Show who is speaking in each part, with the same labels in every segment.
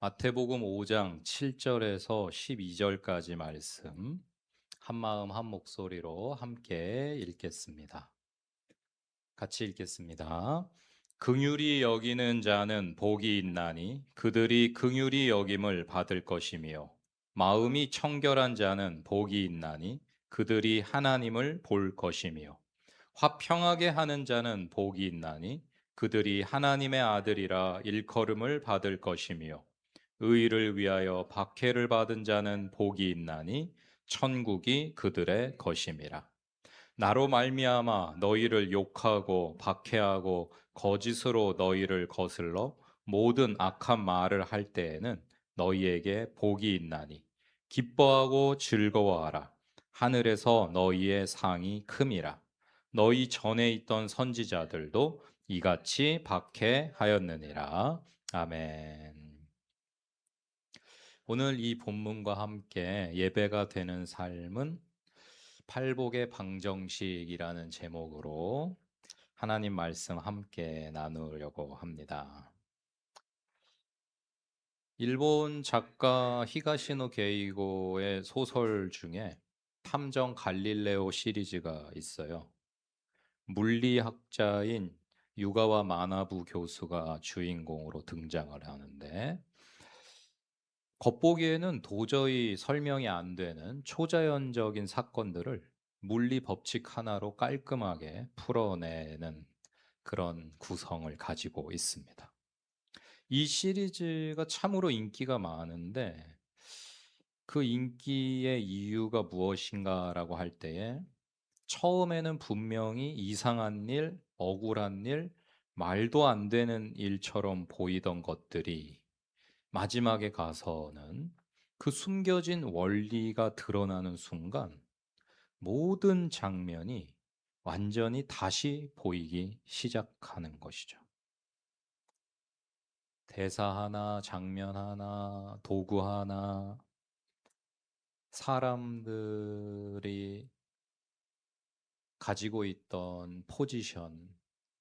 Speaker 1: 마태복음 5장 7절에서 12절까지 말씀 한마음 한 목소리로 함께 읽겠습니다. 같이 읽겠습니다. 긍휼히 여기는 자는 복이 있나니 그들이 긍휼히 여김을 받을 것이며 마음이 청결한 자는 복이 있나니 그들이 하나님을 볼 것이며 화평하게 하는 자는 복이 있나니 그들이 하나님의 아들이라 일컬음을 받을 것이며 의를 위하여 박해를 받은 자는 복이 있나니 천국이 그들의 것임이라. 나로 말미암아 너희를 욕하고 박해하고 거짓으로 너희를 거슬러 모든 악한 말을 할 때에는 너희에게 복이 있나니 기뻐하고 즐거워하라. 하늘에서 너희의 상이 큼이라. 너희 전에 있던 선지자들도 이같이 박해하였느니라. 아멘. 오늘 이 본문과 함께 예배가 되는 삶은 팔복의 방정식이라는 제목으로 하나님 말씀 함께 나누려고 합니다. 일본 작가 히가시노 게이고의 소설 중에 탐정 갈릴레오 시리즈가 있어요. 물리학자인 유가와 마나부 교수가 주인공으로 등장을 하는데 겉보기에는 도저히 설명이 안 되는 초자연적인 사건들을 물리 법칙 하나로 깔끔하게 풀어내는 그런 구성을 가지고 있습니다. 이 시리즈가 참으로 인기가 많은데 그 인기의 이유가 무엇인가라고 할 때에 처음에는 분명히 이상한 일, 억울한 일, 말도 안 되는 일처럼 보이던 것들이 마지막에 가서는 그 숨겨진 원리가 드러나는 순간 모든 장면이 완전히 다시 보이기 시작하는 것이죠. 대사 하나, 장면 하나, 도구 하나, 사람들이 가지고 있던 포지션,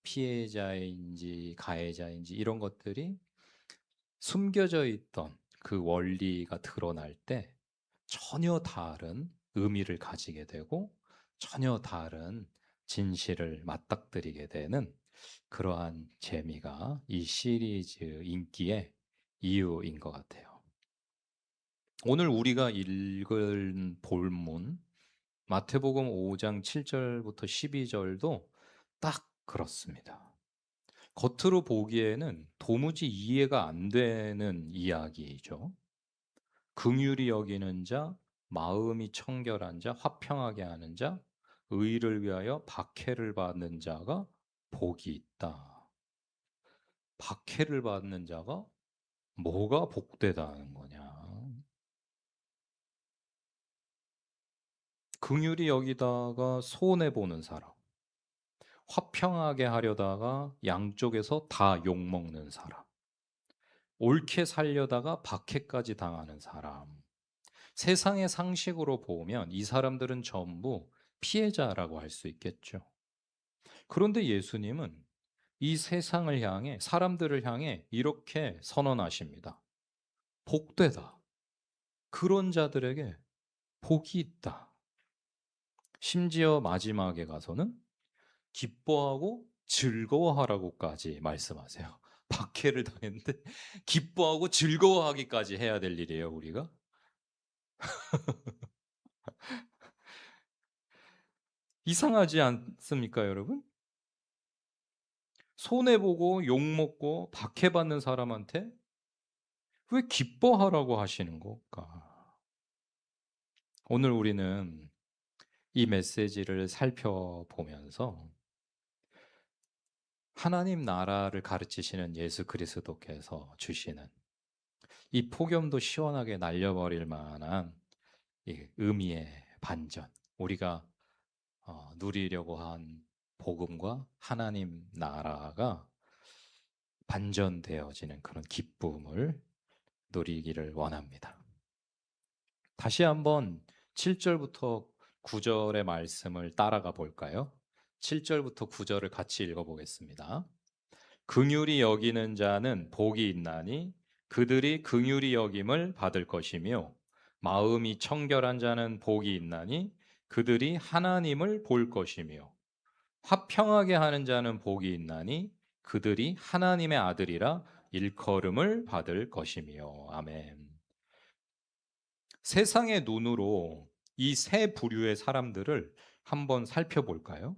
Speaker 1: 피해자인지 가해자인지 이런 것들이 숨겨져 있던 그 원리가 드러날 때 전혀 다른 의미를 가지게 되고 전혀 다른 진실을 맞닥뜨리게 되는 그러한 재미가 이 시리즈 인기의 이유인 것 같아요. 오늘 우리가 읽은 본문 마태복음 5장 7절부터 12절도 딱 그렇습니다. 겉으로 보기에는 도무지 이해가 안 되는 이야기죠. 긍휼히 여기는 자, 마음이 청결한 자, 화평하게 하는 자, 의를 위하여 박해를 받는 자가 복이 있다. 박해를 받는 자가 뭐가 복되다는 거냐? 긍휼히 여기다가 손해 보는 사람, 화평하게 하려다가 양쪽에서 다 욕먹는 사람, 옳게 살려다가 박해까지 당하는 사람. 세상의 상식으로 보면 이 사람들은 전부 피해자라고 할 수 있겠죠. 그런데 예수님은 이 세상을 향해, 사람들을 향해 이렇게 선언하십니다. 복되다. 그런 자들에게 복이 있다. 심지어 마지막에 가서는 기뻐하고 즐거워하라고까지 말씀하세요. 박해를 당했는데 기뻐하고 즐거워하기까지 해야 될 일이에요, 우리가. 이상하지 않습니까, 여러분? 손해보고 욕먹고 박해받는 사람한테 왜 기뻐하라고 하시는 걸까? 오늘 우리는 이 메시지를 살펴보면서 하나님 나라를 가르치시는 예수 그리스도께서 주시는 이 폭염도 시원하게 날려버릴 만한 이 의미의 반전, 우리가 누리려고 한 복음과 하나님 나라가 반전되어지는 그런 기쁨을 누리기를 원합니다. 다시 한번 7절부터 9절의 말씀을 따라가 볼까요? 7절부터 9절을 같이 읽어보겠습니다. 긍휼히 여기는 자는 복이 있나니 그들이 긍휼히 여김을 받을 것이며 마음이 청결한 자는 복이 있나니 그들이 하나님을 볼 것이며 화평하게 하는 자는 복이 있나니 그들이 하나님의 아들이라 일컬음을 받을 것이며. 아멘. 세상의 눈으로 이 세 부류의 사람들을 한번 살펴볼까요?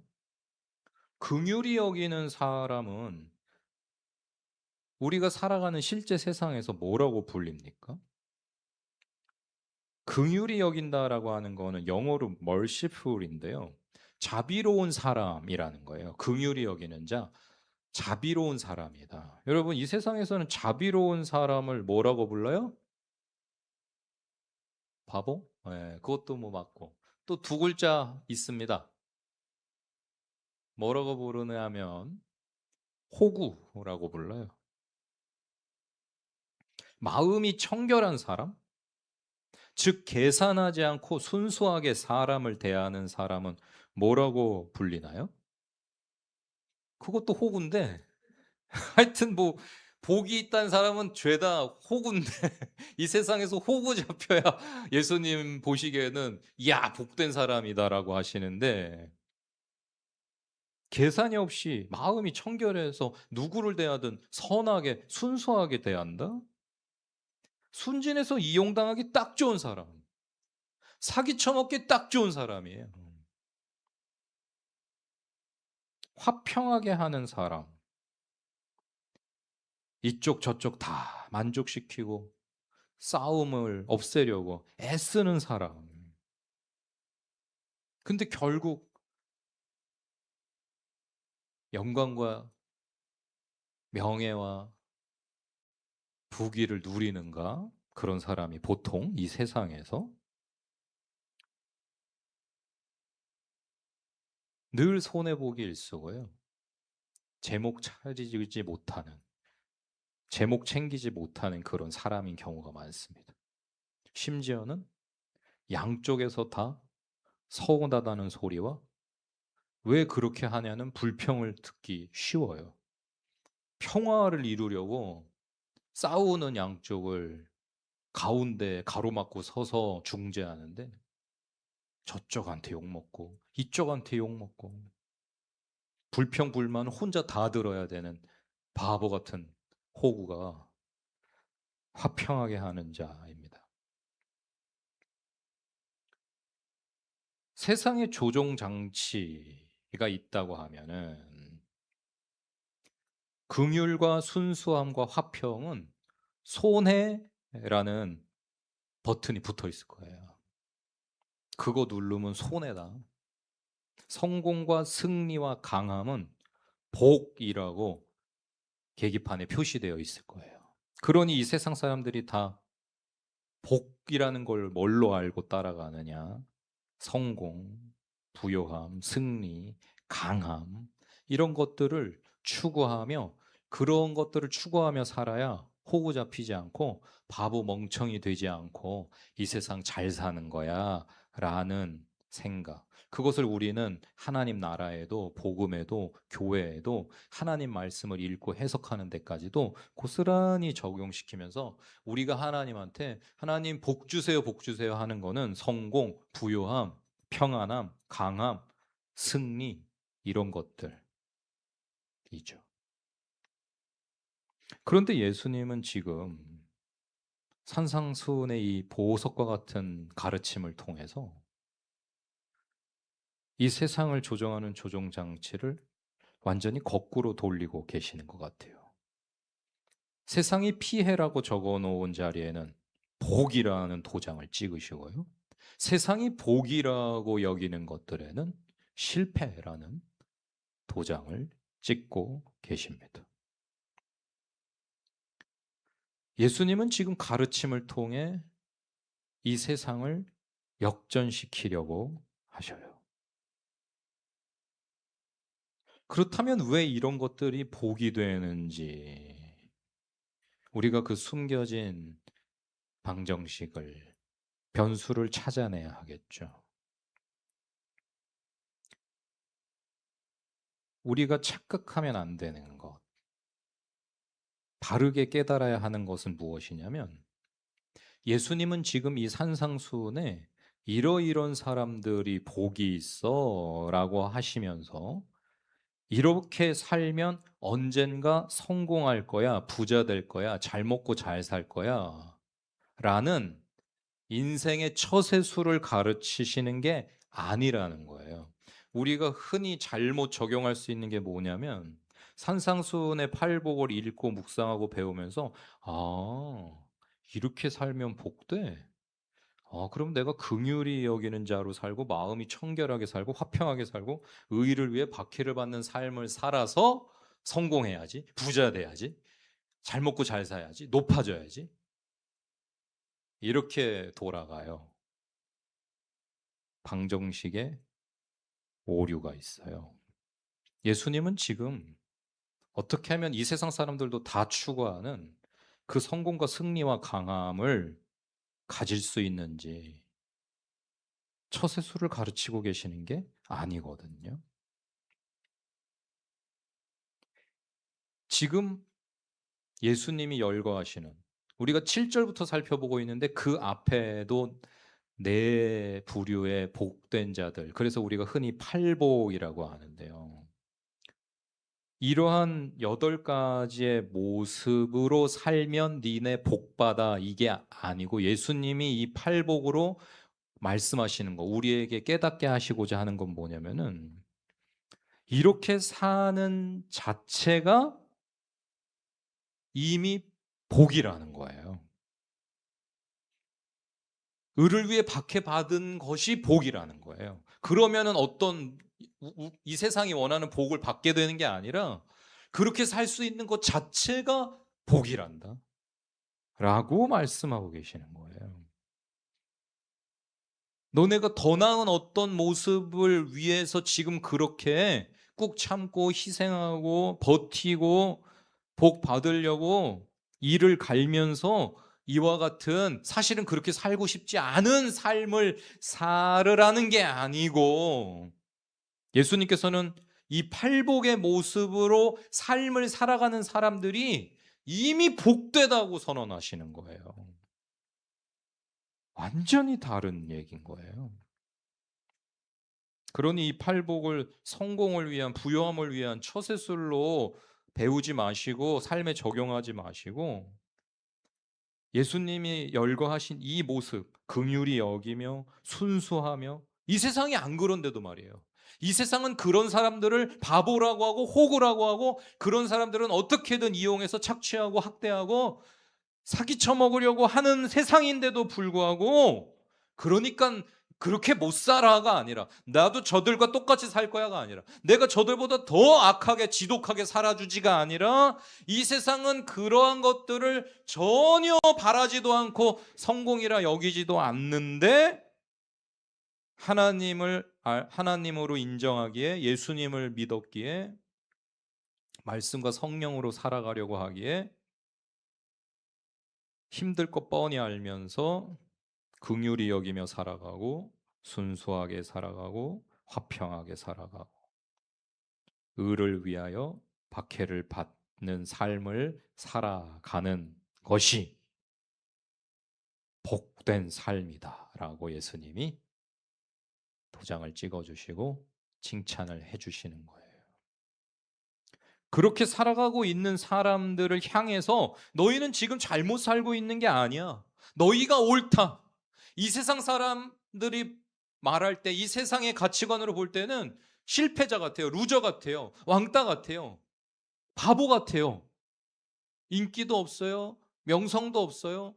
Speaker 1: 긍휼히 여기는 사람은 우리가 살아가는 실제 세상에서 뭐라고 불립니까? 긍휼히 여긴다라고 하는 거는 영어로 merciful인데요. 자비로운 사람이라는 거예요. 긍휼히 여기는 자, 자비로운 사람이다. 여러분, 이 세상에서는 자비로운 사람을 뭐라고 불러요? 바보? 예, 그것도 뭐 맞고. 또 두 글자 있습니다. 뭐라고 부르냐면 호구라고 불러요. 마음이 청결한 사람? 즉 계산하지 않고 순수하게 사람을 대하는 사람은 뭐라고 불리나요? 그것도 호구인데 하여튼 뭐 복이 있다는 사람은 죄다 호구인데 이 세상에서 호구 잡혀야 예수님 보시기에는 야 복된 사람이다라고 하시는데 계산이 없이 마음이 청결해서 누구를 대하든 선하게 순수하게 대한다? 순진해서 이용당하기 딱 좋은 사람, 사기 쳐먹기 딱 좋은 사람이에요. 화평하게 하는 사람, 이쪽 저쪽 다 만족시키고 싸움을 없애려고 애쓰는 사람. 근데 결국 영광과 명예와 부귀를 누리는가? 그런 사람이 보통 이 세상에서 늘 손해보기 일쑤고요. 제목 차리지 못하는, 제목 챙기지 못하는 그런 사람인 경우가 많습니다. 심지어는 양쪽에서 다 서운하다는 소리와 왜 그렇게 하냐는 불평을 듣기 쉬워요. 평화를 이루려고 싸우는 양쪽을 가운데 가로막고 서서 중재하는데 저쪽한테 욕먹고 이쪽한테 욕먹고 불평 불만 혼자 다 들어야 되는 바보 같은 호구가 화평하게 하는 자입니다. 세상에 조종 장치가 있다고 하면은 긍휼과 순수함과 화평은 손해라는 버튼이 붙어 있을 거예요. 그거 누르면 손해다. 성공과 승리와 강함은 복이라고 계기판에 표시되어 있을 거예요. 그러니 이 세상 사람들이 다 복이라는 걸 뭘로 알고 따라가느냐? 성공, 부요함, 승리, 강함, 이런 것들을 추구하며 그런 것들을 추구하며 살아야 호구 잡히지 않고 바보 멍청이 되지 않고 이 세상 잘 사는 거야 라는 생각. 그것을 우리는 하나님 나라에도 복음에도 교회에도 하나님 말씀을 읽고 해석하는 데까지도 고스란히 적용시키면서 우리가 하나님한테 하나님 복 주세요, 복 주세요 하는 거는 성공, 부요함, 평안함, 강함, 승리 이런 것들이죠. 그런데 예수님은 지금 산상수훈의 이 보석과 같은 가르침을 통해서 이 세상을 조정하는 조종 장치를 완전히 거꾸로 돌리고 계시는 것 같아요. 세상이 피해라고 적어 놓은 자리에는 복이라는 도장을 찍으시고요. 세상이 복이라고 여기는 것들에는 실패라는 도장을 찍고 계십니다. 예수님은 지금 가르침을 통해 이 세상을 역전시키려고 하셔요. 그렇다면 왜 이런 것들이 복이 되는지 우리가 그 숨겨진 방정식을 변수를 찾아내야 하겠죠. 우리가 착각하면 안 되는 것. 바르게 깨달아야 하는 것은 무엇이냐면, 예수님은 지금 이 산상수훈에 이러이런 사람들이 복이 있어 라고 하시면서, 이렇게 살면 언젠가 성공할 거야, 부자 될 거야, 잘 먹고 잘 살 거야 라는 인생의 처세술을 가르치시는 게 아니라는 거예요. 우리가 흔히 잘못 적용할 수 있는 게 뭐냐면, 산상수훈의 팔복을 읽고 묵상하고 배우면서, 아, 이렇게 살면 복돼? 그럼 내가 긍휼히 여기는 자로 살고, 마음이 청결하게 살고, 화평하게 살고, 의를 위해 박해를 받는 삶을 살아서 성공해야지, 부자 돼야지, 잘 먹고 잘 살아야지, 높아져야지. 이렇게 돌아가요. 방정식에 오류가 있어요. 예수님은 지금 어떻게 하면 이 세상 사람들도 다 추구하는 그 성공과 승리와 강함을 가질 수 있는지 처세술을 가르치고 계시는 게 아니거든요. 지금 예수님이 열거하시는, 우리가 7절부터 살펴보고 있는데 그 앞에도 네 부류의 복된 자들, 그래서 우리가 흔히 팔복이라고 하는데요. 이러한 8가지의 모습으로 살면 니네 복받아, 이게 아니고, 예수님이 이 팔복으로 말씀하시는 거, 우리에게 깨닫게 하시고자 하는 건 뭐냐면은, 이렇게 사는 자체가 이미 복이라는 거예요. 의를 위해 박해받은 것이 복이라는 거예요. 그러면은 어떤 이 세상이 원하는 복을 받게 되는 게 아니라, 그렇게 살 수 있는 것 자체가 복이란다 라고 말씀하고 계시는 거예요. 너네가 더 나은 어떤 모습을 위해서 지금 그렇게 꾹 참고 희생하고 버티고 복 받으려고 이를 갈면서 이와 같은, 사실은 그렇게 살고 싶지 않은 삶을 살으라는 게 아니고, 예수님께서는 이 팔복의 모습으로 삶을 살아가는 사람들이 이미 복되다고 선언하시는 거예요. 완전히 다른 얘기인 거예요. 그러니 이 팔복을 성공을 위한, 부요함을 위한 처세술로 배우지 마시고 삶에 적용하지 마시고, 예수님이 열거하신 이 모습, 긍휼히 여기며 순수하며, 이 세상이 안 그런데도 말이에요. 이 세상은 그런 사람들을 바보라고 하고 호구라고 하고, 그런 사람들은 어떻게든 이용해서 착취하고 학대하고 사기 쳐먹으려고 하는 세상인데도 불구하고, 그러니까 그렇게 못 살아가 아니라, 나도 저들과 똑같이 살 거야가 아니라, 내가 저들보다 더 악하게 지독하게 살아주지가 아니라, 이 세상은 그러한 것들을 전혀 바라지도 않고 성공이라 여기지도 않는데, 하나님으로 인정하기에, 예수님을 믿었기에, 말씀과 성령으로 살아가려고 하기에 힘들 것 뻔히 알면서 긍휼히 여기며 살아가고, 순수하게 살아가고, 화평하게 살아가고, 의를 위하여 박해를 받는 삶을 살아가는 것이 복된 삶이다 라고 예수님이 도장을 찍어주시고 칭찬을 해주시는 거예요. 그렇게 살아가고 있는 사람들을 향해서, 너희는 지금 잘못 살고 있는 게 아니야, 너희가 옳다, 이 세상 사람들이 말할 때, 이 세상의 가치관으로 볼 때는 실패자 같아요, 루저 같아요, 왕따 같아요, 바보 같아요. 인기도 없어요, 명성도 없어요,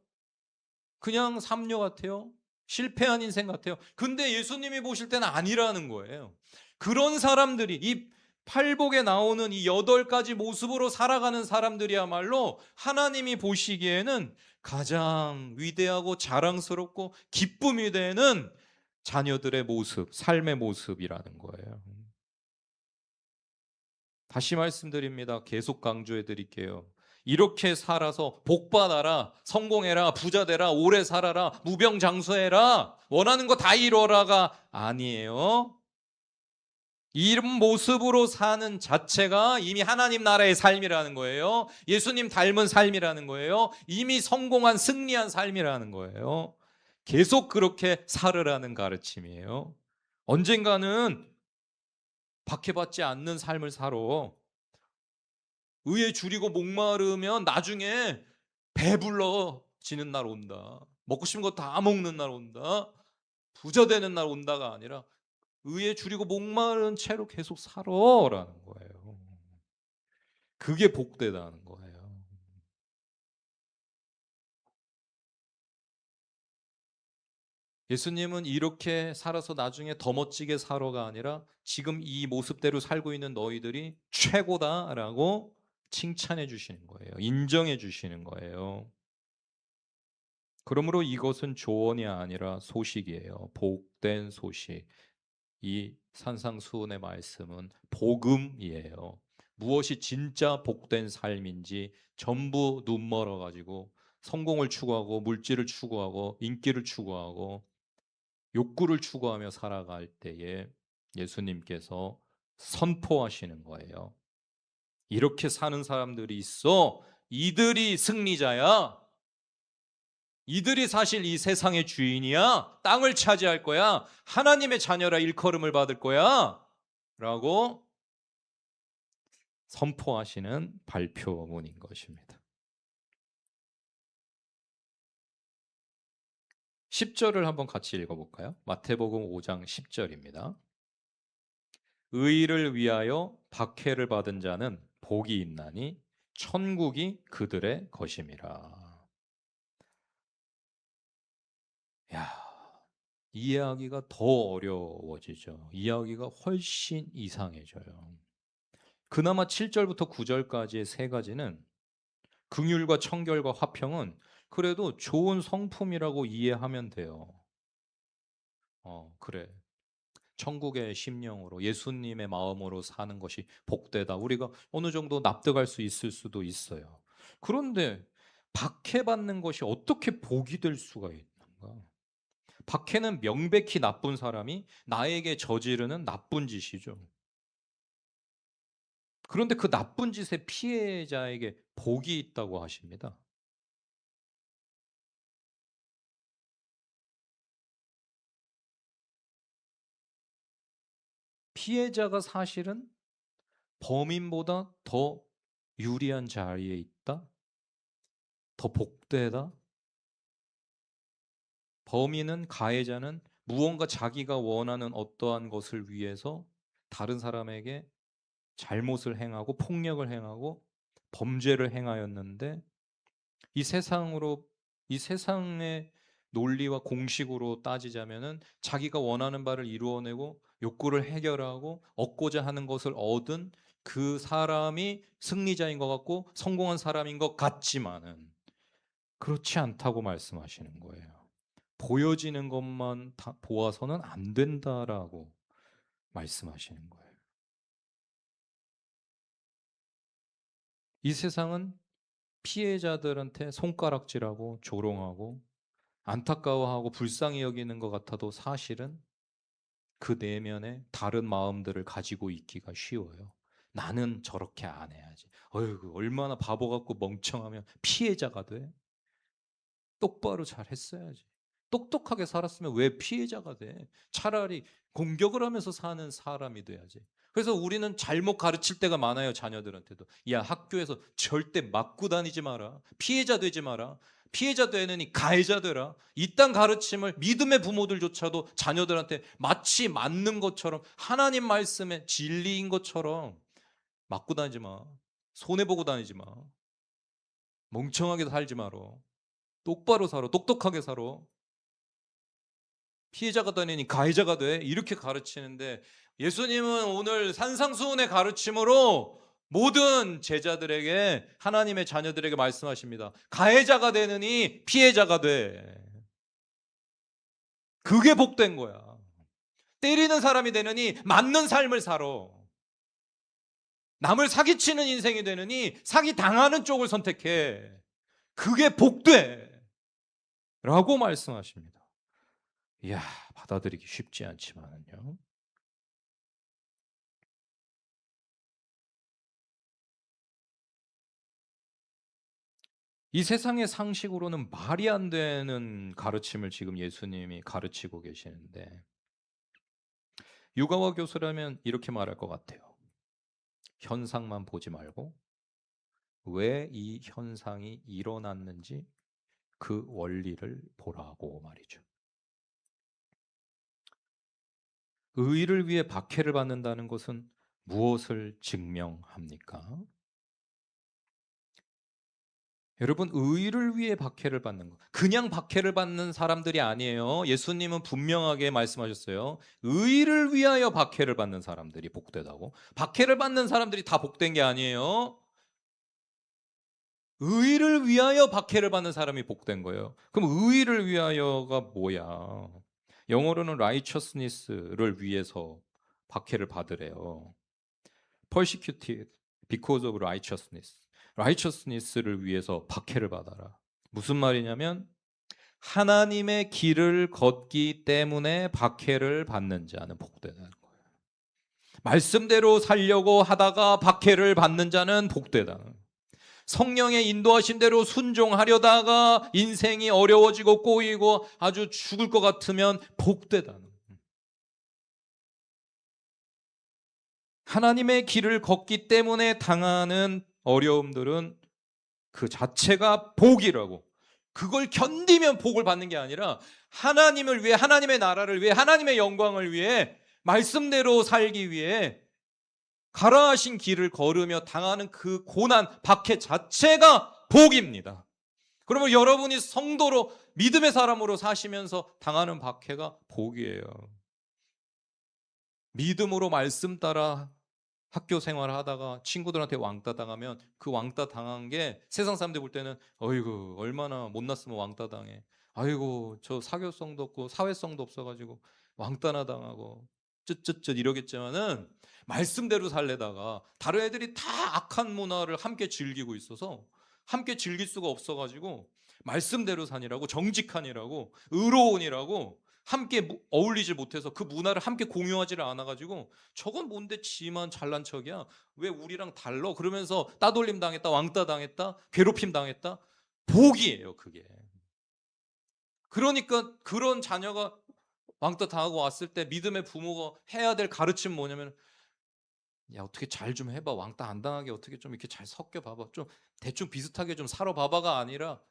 Speaker 1: 그냥 삼류 같아요, 실패한 인생 같아요. 근데 예수님이 보실 때는 아니라는 거예요. 그런 사람들이, 이 팔복에 나오는 이 8가지 모습으로 살아가는 사람들이야말로 하나님이 보시기에는 가장 위대하고 자랑스럽고 기쁨이 되는 자녀들의 모습, 삶의 모습이라는 거예요. 다시 말씀드립니다. 계속 강조해 드릴게요. 이렇게 살아서 복받아라, 성공해라, 부자 되라, 오래 살아라, 무병장수해라, 원하는 거 다 이뤄라가 아니에요. 이런 모습으로 사는 자체가 이미 하나님 나라의 삶이라는 거예요. 예수님 닮은 삶이라는 거예요. 이미 성공한 승리한 삶이라는 거예요. 계속 그렇게 살으라는 가르침이에요. 언젠가는 박해받지 않는 삶을 살아. 의에 줄이고 목마르면 나중에 배불러지는 날 온다. 먹고 싶은 거 다 먹는 날 온다. 부자 되는 날 온다가 아니라 의에 줄이고 목마른 채로 계속 살아라는 거예요. 그게 복되다는 거예요. 예수님은 이렇게 살아서 나중에 더 멋지게 살아가 아니라 지금 이 모습대로 살고 있는 너희들이 최고다라고 칭찬해 주시는 거예요. 인정해 주시는 거예요. 그러므로 이것은 조언이 아니라 소식이에요. 복된 소식. 이 산상수훈의 말씀은 복음이에요. 무엇이 진짜 복된 삶인지 전부 눈멀어 가지고 성공을 추구하고 물질을 추구하고 인기를 추구하고 욕구를 추구하며 살아갈 때에 예수님께서 선포하시는 거예요. 이렇게 사는 사람들이 있어. 이들이 승리자야. 이들이 사실 이 세상의 주인이야. 땅을 차지할 거야. 하나님의 자녀라 일컬음을 받을 거야. 라고 선포하시는 발표문인 것입니다. 10절을 한번 같이 읽어볼까요? 마태복음 5장 10절입니다. 의를 위하여 박해를 받은 자는 복이 있나니 천국이 그들의 것임이라. 야, 이해하기가 더 어려워지죠. 이해하기가 훨씬 이상해져요. 그나마 7절부터 9절까지의 세 가지는 긍휼과 청결과 화평은 그래도 좋은 성품이라고 이해하면 돼요. 그래. 천국의 심령으로 예수님의 마음으로 사는 것이 복되다. 우리가 어느 정도 납득할 수 있을 수도 있어요. 그런데 박해받는 것이 어떻게 복이 될 수가 있는가? 박해는 명백히 나쁜 사람이 나에게 저지르는 나쁜 짓이죠. 그런데 그 나쁜 짓의 피해자에게 복이 있다고 하십니다. 피해자가 사실은 범인보다 더 유리한 자리에 있다? 더 복되다? 범인은 가해자는 무언가 자기가 원하는 어떠한 것을 위해서 다른 사람에게 잘못을 행하고 폭력을 행하고 범죄를 행하였는데 이 세상으로 이 세상의 논리와 공식으로 따지자면은 자기가 원하는 바를 이루어내고 욕구를 해결하고 얻고자 하는 것을 얻은 그 사람이 승리자인 것 같고 성공한 사람인 것 같지만은 그렇지 않다고 말씀하시는 거예요. 보여지는 것만 다 보아서는 안 된다라고 말씀하시는 거예요. 이 세상은 피해자들한테 손가락질하고 조롱하고 안타까워하고 불쌍히 여기는 것 같아도 사실은 그 내면에 다른 마음들을 가지고 있기가 쉬워요. 나는 저렇게 안 해야지. 어휴, 얼마나 바보 같고 멍청하면 피해자가 돼? 똑바로 잘 했어야지. 똑똑하게 살았으면 왜 피해자가 돼? 차라리 공격을 하면서 사는 사람이 돼야지. 그래서 우리는 잘못 가르칠 때가 많아요, 자녀들한테도. 야, 학교에서 절대 맞고 다니지 마라. 피해자 되지 마라. 피해자 되느니 가해자 되라. 이딴 가르침을 믿음의 부모들조차도 자녀들한테 마치 맞는 것처럼 하나님 말씀의 진리인 것처럼 맞고 다니지 마. 손해보고 다니지 마. 멍청하게 살지 마라. 똑바로 살아. 똑똑하게 살아. 피해자가 되니 가해자가 돼. 이렇게 가르치는데 예수님은 오늘 산상수훈의 가르침으로 모든 제자들에게 하나님의 자녀들에게 말씀하십니다. 가해자가 되느니 피해자가 돼. 그게 복된 거야. 때리는 사람이 되느니 맞는 삶을 살아. 남을 사기치는 인생이 되느니 사기 당하는 쪽을 선택해. 그게 복돼. 라고 말씀하십니다. 이야, 받아들이기 쉽지 않지만은요. 이 세상의 상식으로는 말이 안 되는 가르침을 지금 예수님이 가르치고 계시는데, 유가와 교수라면 이렇게 말할 것 같아요. 현상만 보지 말고 왜 이 현상이 일어났는지 그 원리를 보라고 말이죠. 의를 위해 박해를 받는다는 것은 무엇을 증명합니까? 여러분, 의를 위해 박해를 받는 것, 그냥 박해를 받는 사람들이 아니에요. 예수님은 분명하게 말씀하셨어요. 의를 위하여 박해를 받는 사람들이 복되다고. 박해를 받는 사람들이 다 복된 게 아니에요. 의를 위하여 박해를 받는 사람이 복된 거예요. 그럼 의를 위하여가 뭐야? 영어로는 righteousness를 위해서 박해를 받으래요. persecuted because of righteousness. righteousness를 위해서 박해를 받아라. 무슨 말이냐면 하나님의 길을 걷기 때문에 박해를 받는 자는 복되는 거예요. 말씀대로 살려고 하다가 박해를 받는 자는 복되다. 성령의 인도하신 대로 순종하려다가 인생이 어려워지고 꼬이고 아주 죽을 것 같으면 복되다. 하나님의 길을 걷기 때문에 당하는 어려움들은 그 자체가 복이라고. 그걸 견디면 복을 받는 게 아니라 하나님을 위해, 하나님의 나라를 위해, 하나님의 영광을 위해, 말씀대로 살기 위해 가라하신 길을 걸으며 당하는 그 고난, 박해 자체가 복입니다. 그러면 여러분이 성도로, 믿음의 사람으로 사시면서 당하는 박해가 복이에요. 믿음으로 말씀 따라 학교 생활을 하다가 친구들한테 왕따 당하면 그 왕따 당한 게 세상 사람들 볼 때는 어이구 얼마나 못났으면 왕따 당해, 아이고 저 사교성도 없고 사회성도 없어가지고 왕따나 당하고 쯧쯧쯧 이러겠지만은, 말씀대로 살래다가 다른 애들이 다 악한 문화를 함께 즐기고 있어서 함께 즐길 수가 없어가지고 말씀대로 사니라고, 정직한이라고, 의로운이라고 함께 어울리지 못해서 그 문화를 함께 공유하지를 않아가지고 저건 뭔데 지만 잘난 척이야, 왜 우리랑 달라, 그러면서 따돌림 당했다, 왕따 당했다, 괴롭힘 당했다. 복이에요 그게. 그러니까 그런 자녀가 왕따 당하고 왔을 때 믿음의 부모가 해야 될 가르침은 뭐냐면, 야 어떻게 잘 좀 해봐, 왕따 안 당하게 어떻게 좀 이렇게 잘 섞여 봐봐, 좀 대충 비슷하게 좀 살아 봐봐가 아니라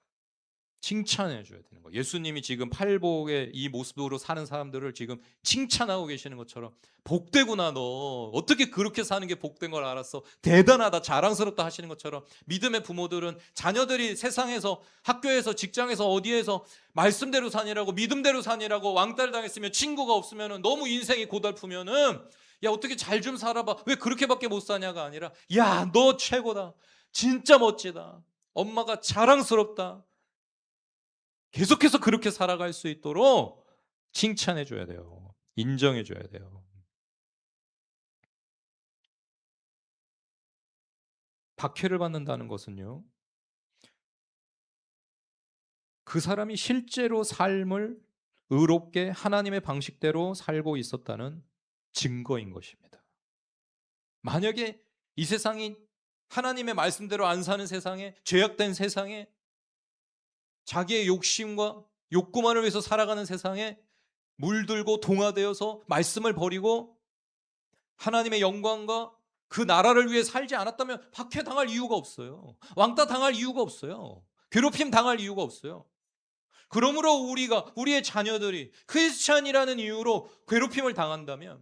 Speaker 1: 칭찬해 줘야 되는 거예요. 예수님이 지금 팔복의 이 모습으로 사는 사람들을 지금 칭찬하고 계시는 것처럼, 복되구나, 너 어떻게 그렇게 사는 게 복된 걸 알았어, 대단하다, 자랑스럽다 하시는 것처럼, 믿음의 부모들은 자녀들이 세상에서, 학교에서, 직장에서, 어디에서 말씀대로 사니라고, 믿음대로 사니라고 왕따를 당했으면, 친구가 없으면, 너무 인생이 고달프면은 야 어떻게 잘 좀 살아봐, 왜 그렇게밖에 못 사냐가 아니라, 야 너 최고다, 진짜 멋지다, 엄마가 자랑스럽다, 계속해서 그렇게 살아갈 수 있도록 칭찬해 줘야 돼요. 인정해 줘야 돼요. 박해를 받는다는 것은요, 그 사람이 실제로 삶을 의롭게 하나님의 방식대로 살고 있었다는 증거인 것입니다. 만약에 이 세상이 하나님의 말씀대로 안 사는 세상에, 죄악된 세상에, 자기의 욕심과 욕구만을 위해서 살아가는 세상에 물들고 동화되어서 말씀을 버리고 하나님의 영광과 그 나라를 위해 살지 않았다면 박해 당할 이유가 없어요. 왕따 당할 이유가 없어요. 괴롭힘 당할 이유가 없어요. 그러므로 우리가, 우리의 자녀들이 크리스찬이라는 이유로 괴롭힘을 당한다면,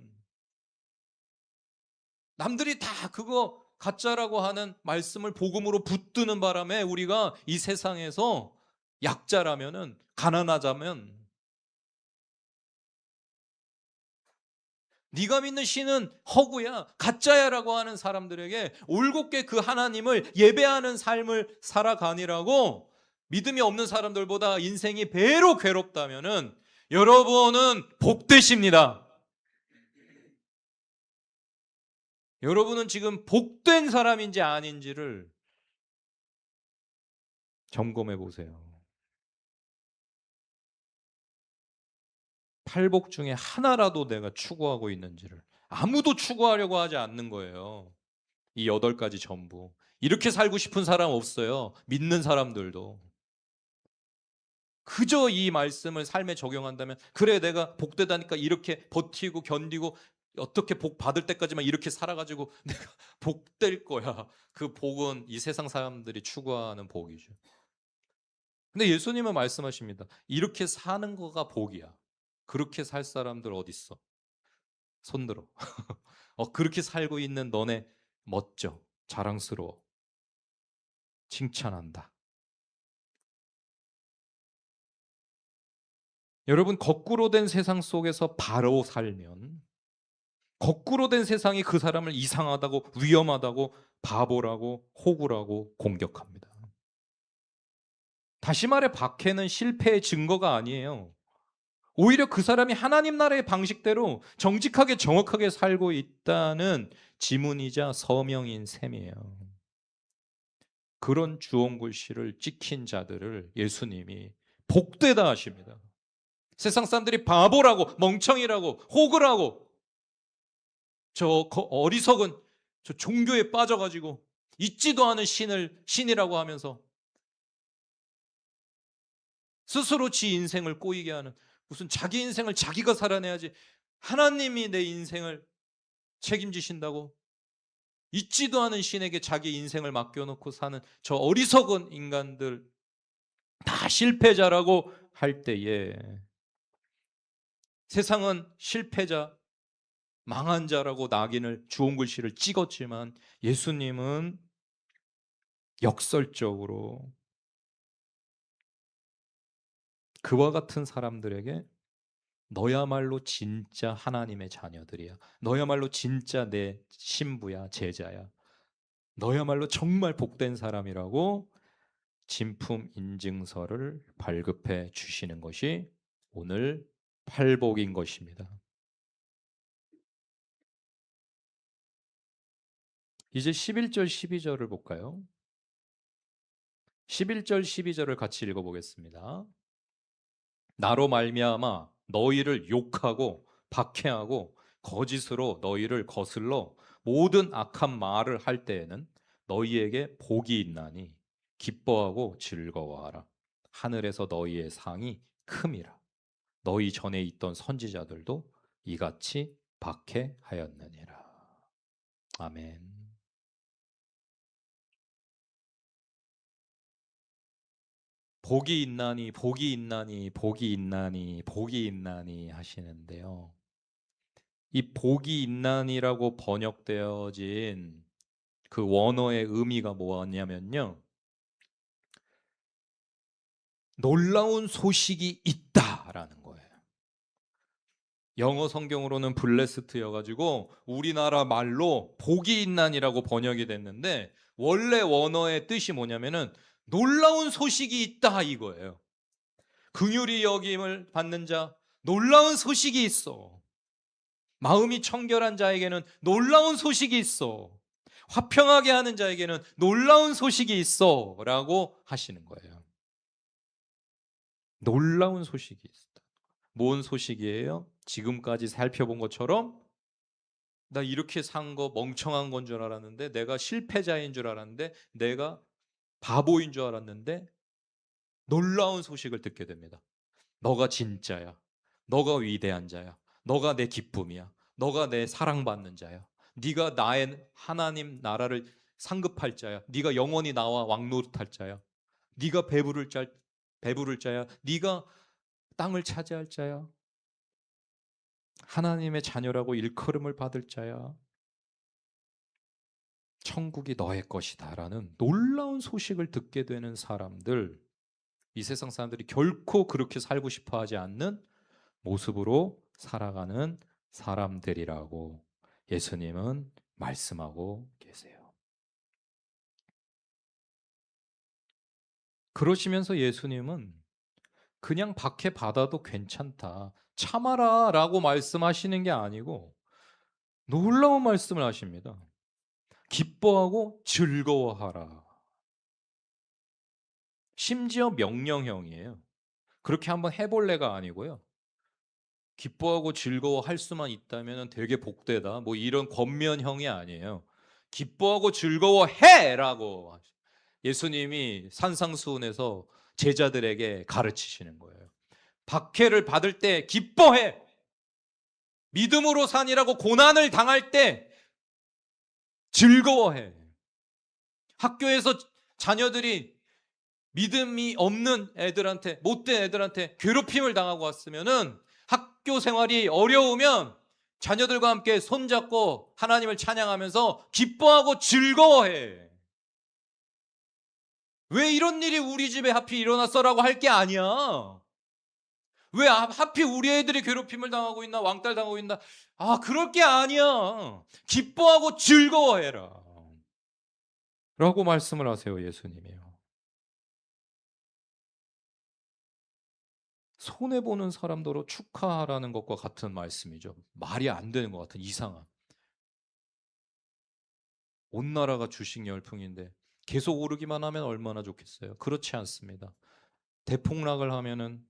Speaker 1: 남들이 다 그거 가짜라고 하는 말씀을 복음으로 붙드는 바람에 우리가 이 세상에서 약자라면은, 가난하자면, 네가 믿는 신은 허구야, 가짜야라고 하는 사람들에게 올곧게 그 하나님을 예배하는 삶을 살아가니라고, 믿음이 없는 사람들보다 인생이 배로 괴롭다면은 여러분은 복되십니다. 여러분은 지금 복된 사람인지 아닌지를 점검해 보세요. 팔복 중에 하나라도 내가 추구하고 있는지를. 아무도 추구하려고 하지 않는 거예요. 이 8가지 전부. 이렇게 살고 싶은 사람 없어요. 믿는 사람들도. 그저 이 말씀을 삶에 적용한다면, 그래 내가 복되다니까 이렇게 버티고 견디고 어떻게 복 받을 때까지만 이렇게 살아가지고 내가 복될 거야. 그 복은 이 세상 사람들이 추구하는 복이죠. 근데 예수님은 말씀하십니다. 이렇게 사는 거가 복이야. 그렇게 살 사람들 어디 있어? 손들어. 그렇게 살고 있는 너네 멋져. 자랑스러워. 칭찬한다. 여러분, 거꾸로 된 세상 속에서 바로 살면, 거꾸로 된 세상이 그 사람을 이상하다고, 위험하다고, 바보라고, 호구라고 공격합니다. 다시 말해 박해는 실패의 증거가 아니에요. 오히려 그 사람이 하나님 나라의 방식대로 정직하게 정확하게 살고 있다는 지문이자 서명인 셈이에요. 그런 주홍글씨를 찍힌 자들을 예수님이 복되다 하십니다. 세상 사람들이 바보라고, 멍청이라고, 호구라고, 저 어리석은 저 종교에 빠져가지고 있지도 않은 신을 신이라고 하면서 스스로 지 인생을 꼬이게 하는, 무슨 자기 인생을 자기가 살아내야지 하나님이 내 인생을 책임지신다고 있지도 않은 신에게 자기 인생을 맡겨놓고 사는 저 어리석은 인간들 다 실패자라고 할 때에, 세상은 실패자, 망한 자라고 낙인을, 주홍 글씨를 찍었지만 예수님은 역설적으로 그와 같은 사람들에게 너야말로 진짜 하나님의 자녀들이야. 너야말로 진짜 내 신부야, 제자야. 너야말로 정말 복된 사람이라고 진품 인증서를 발급해 주시는 것이 오늘 팔복인 것입니다. 이제 11절 12절을 볼까요? 11절 12절을 같이 읽어보겠습니다. 나로 말미암아 너희를 욕하고 박해하고 거짓으로 너희를 거슬러 모든 악한 말을 할 때에는 너희에게 복이 있나니 기뻐하고 즐거워하라. 하늘에서 너희의 상이 큼이라. 너희 전에 있던 선지자들도 이같이 박해하였느니라. 아멘. 복이 있나니, 복이 있나니, 복이 있나니, 복이 있나니 하시는데요. 이 복이 있나니라고 번역되어진 그 원어의 의미가 뭐냐면요, 놀라운 소식이 있다라는 거예요. 영어 성경으로는 블레스트여가지고 우리나라 말로 복이 있나니라고 번역이 됐는데, 원래 원어의 뜻이 뭐냐면은 놀라운 소식이 있다 이거예요. 긍휼히 여김을 받는 자, 놀라운 소식이 있어. 마음이 청결한 자에게는 놀라운 소식이 있어. 화평하게 하는 자에게는 놀라운 소식이 있어 라고 하시는 거예요. 놀라운 소식이 있다. 뭔 소식이에요? 지금까지 살펴본 것처럼 나 이렇게 산 거 멍청한 건 줄 알았는데, 내가 실패자인 줄 알았는데, 내가 바보인 줄 알았는데 놀라운 소식을 듣게 됩니다. 너가 진짜야. 너가 위대한 자야. 너가 내 기쁨이야. 너가 내 사랑받는 자야. 네가 나의 하나님 나라를 상급할 자야. 네가 영원히 나와 왕노릇할 자야. 네가 배부를 자야. 네가 땅을 차지할 자야. 하나님의 자녀라고 일컬음을 받을 자야. 천국이 너의 것이다라는 놀라운 소식을 듣게 되는 사람들, 이 세상 사람들이 결코 그렇게 살고 싶어 하지 않는 모습으로 살아가는 사람들이라고 예수님은 말씀하고 계세요. 그러시면서 예수님은 그냥 박해 받아도 괜찮다, 참아라 라고 말씀하시는 게 아니고 놀라운 말씀을 하십니다. 기뻐하고 즐거워하라. 심지어 명령형이에요. 그렇게 한번 해볼래가 아니고요. 기뻐하고 즐거워할 수만 있다면 되게 복되다, 뭐 이런 권면형이 아니에요. 기뻐하고 즐거워해라고 예수님이 산상수훈에서 제자들에게 가르치시는 거예요. 박해를 받을 때 기뻐해. 믿음으로 산이라고 고난을 당할 때 즐거워해. 학교에서 자녀들이 믿음이 없는 애들한테, 못된 애들한테 괴롭힘을 당하고 왔으면은 학교 생활이 어려우면 자녀들과 함께 손잡고 하나님을 찬양하면서 기뻐하고 즐거워해. 왜 이런 일이 우리 집에 하필 일어났어라고 할 게 아니야. 왜 하필 우리 애들이 괴롭힘을 당하고 있나, 왕따를 당하고 있나. 그럴 게 아니야. 기뻐하고 즐거워해라 라고 말씀을 하세요, 예수님이요. 손해보는 사람더러 축하하라는 것과 같은 말씀이죠. 말이 안 되는 것 같은, 이상한. 온 나라가 주식 열풍인데 계속 오르기만 하면 얼마나 좋겠어요. 그렇지 않습니다. 대폭락을 하면은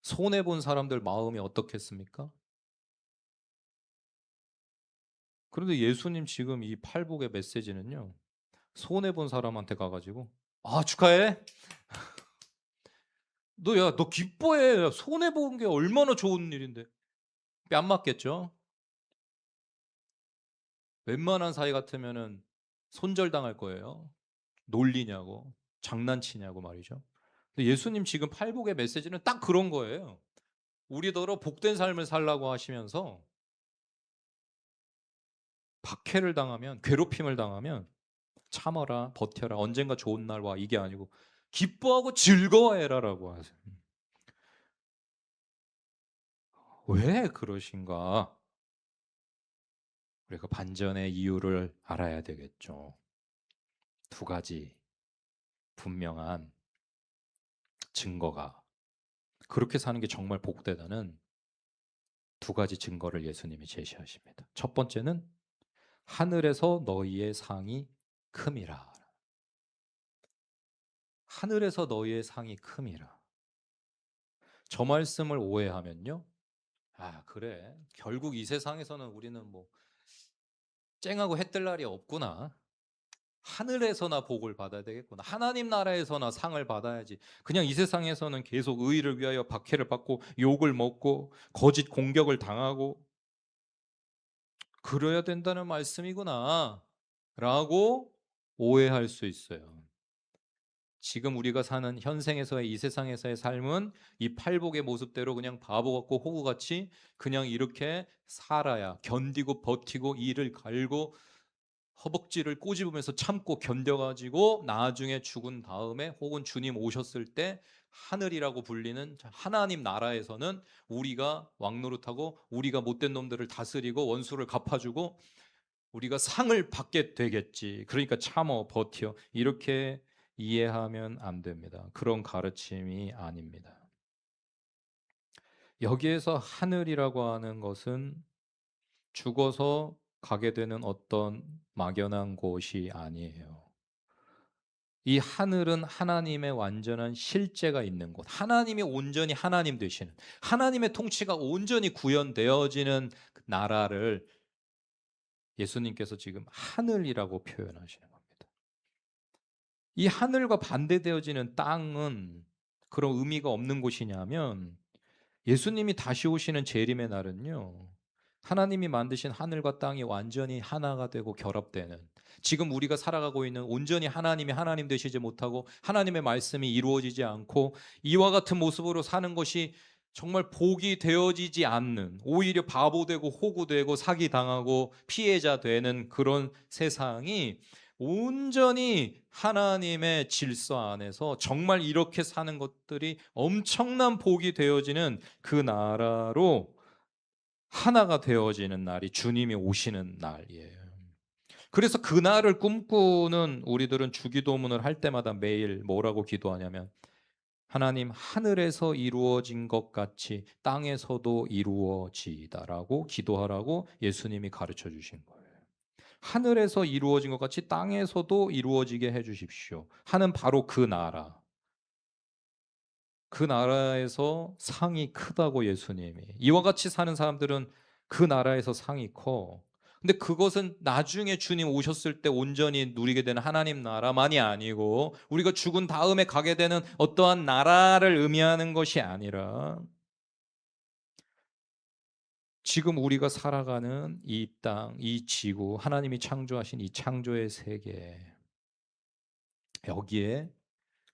Speaker 1: 손해본 사람들 마음이 어떻겠습니까? 그런데 예수님 지금 이 팔복의 메시지는요, 손해본 사람한테 가가지고 축하해. 너 기뻐해. 손해본 게 얼마나 좋은 일인데. 뺨 맞겠죠? 웬만한 사이 같으면은 손절당할 거예요. 놀리냐고, 장난치냐고 말이죠. 근데 예수님 지금 팔복의 메시지는 딱 그런 거예요. 우리더러 복된 삶을 살라고 하시면서 박해를 당하면, 괴롭힘을 당하면 참아라, 버텨라, 언젠가 좋은 날 와, 이게 아니고 기뻐하고 즐거워해라라고 하세요. 왜 그러신가? 우리가 반전의 이유를 알아야 되겠죠. 두 가지 분명한 증거가, 그렇게 사는 게 정말 복되다는 두 가지 증거를 예수님이 제시하십니다. 첫 번째는 하늘에서 너희의 상이 큼이라. 하늘에서 너희의 상이 큼이라. 저 말씀을 오해하면요, 그래, 결국 이 세상에서는 우리는 뭐 쨍하고 해뜰 날이 없구나. 하늘에서나 복을 받아야 되겠구나. 하나님 나라에서나 상을 받아야지. 그냥 이 세상에서는 계속 의의를 위하여 박해를 받고 욕을 먹고 거짓 공격을 당하고 그래야 된다는 말씀이구나 라고 오해할 수 있어요. 지금 우리가 사는 현생에서의, 이 세상에서의 삶은 이 팔복의 모습대로 그냥 바보 같고 호구같이 그냥 이렇게 살아야, 견디고 버티고 이를 갈고 허벅지를 꼬집으면서 참고 견뎌가지고 나중에 죽은 다음에 혹은 주님 오셨을 때 하늘이라고 불리는 하나님 나라에서는 우리가 왕노릇하고 우리가 못된 놈들을 다스리고 원수를 갚아주고 우리가 상을 받게 되겠지. 그러니까 참어, 버텨, 이렇게 이해하면 안 됩니다. 그런 가르침이 아닙니다. 여기에서 하늘이라고 하는 것은 죽어서 가게 되는 어떤 막연한 곳이 아니에요. 이 하늘은 하나님의 완전한 실제가 있는 곳, 하나님이 온전히 하나님 되시는, 하나님의 통치가 온전히 구현되어지는 그 나라를 예수님께서 지금 하늘이라고 표현하시는 겁니다. 이 하늘과 반대되어지는 땅은 그런 의미가 없는 곳이냐면, 예수님이 다시 오시는 재림의 날은요, 하나님이 만드신 하늘과 땅이 완전히 하나가 되고 결합되는, 지금 우리가 살아가고 있는 온전히 하나님이 하나님 되시지 못하고 하나님의 말씀이 이루어지지 않고 이와 같은 모습으로 사는 것이 정말 복이 되어지지 않는, 오히려 바보되고 호구되고 사기당하고 피해자 되는 그런 세상이 온전히 하나님의 질서 안에서 정말 이렇게 사는 것들이 엄청난 복이 되어지는 그 나라로 하나가 되어지는 날이 주님이 오시는 날이에요. 그래서 그 날을 꿈꾸는 우리들은 주기도문을 할 때마다 매일 뭐라고 기도하냐면, 하나님, 하늘에서 이루어진 것 같이 땅에서도 이루어지다라고 기도하라고 예수님이 가르쳐 주신 거예요. 하늘에서 이루어진 것 같이 땅에서도 이루어지게 해 주십시오 하는 바로 그 나라. 그 나라에서 상이 크다고 예수님이. 이와 같이 사는 사람들은 그 나라에서 상이 커. 근데 그것은 나중에 주님 오셨을 때 온전히 누리게 되는 하나님 나라만이 아니고 우리가 죽은 다음에 가게 되는 어떠한 나라를 의미하는 것이 아니라 지금 우리가 살아가는 이 땅, 이 지구, 하나님이 창조하신 이 창조의 세계, 여기에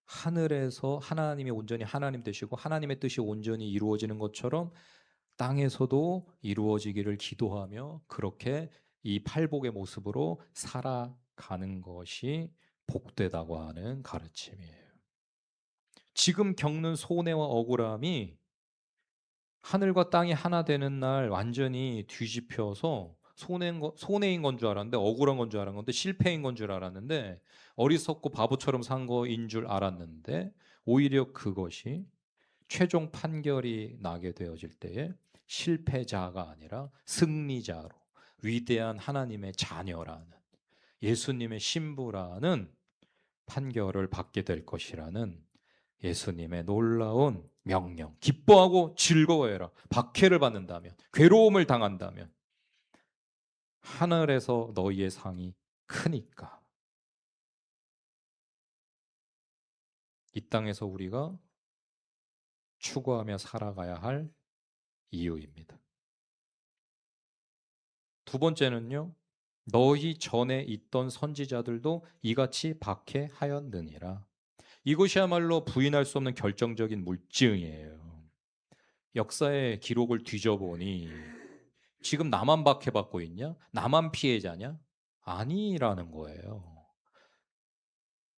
Speaker 1: 하늘에서 하나님이 온전히 하나님 되시고 하나님의 뜻이 온전히 이루어지는 것처럼 땅에서도 이루어지기를 기도하며 그렇게 이 팔복의 모습으로 살아가는 것이 복되다고 하는 가르침이에요. 지금 겪는 손해와 억울함이 하늘과 땅이 하나 되는 날 완전히 뒤집혀서 손해인 건 줄 알았는데, 억울한 건 줄 알았는데, 실패인 건 줄 알았는데, 어리석고 바보처럼 산 거인 줄 알았는데, 오히려 그것이 최종 판결이 나게 되어질 때에 실패자가 아니라 승리자로, 위대한 하나님의 자녀라는, 예수님의 신부라는 판결을 받게 될 것이라는 예수님의 놀라운 명령. 기뻐하고 즐거워해라. 박해를 받는다면, 괴로움을 당한다면 하늘에서 너희의 상이 크니까. 이 땅에서 우리가 추구하며 살아가야 할 이유입니다. 두 번째는요, 너희 전에 있던 선지자들도 이같이 박해하였느니라. 이것이야말로 부인할 수 없는 결정적인 물증이에요. 역사의 기록을 뒤져보니 지금 나만 박해받고 있냐? 나만 피해자냐? 아니라는 거예요.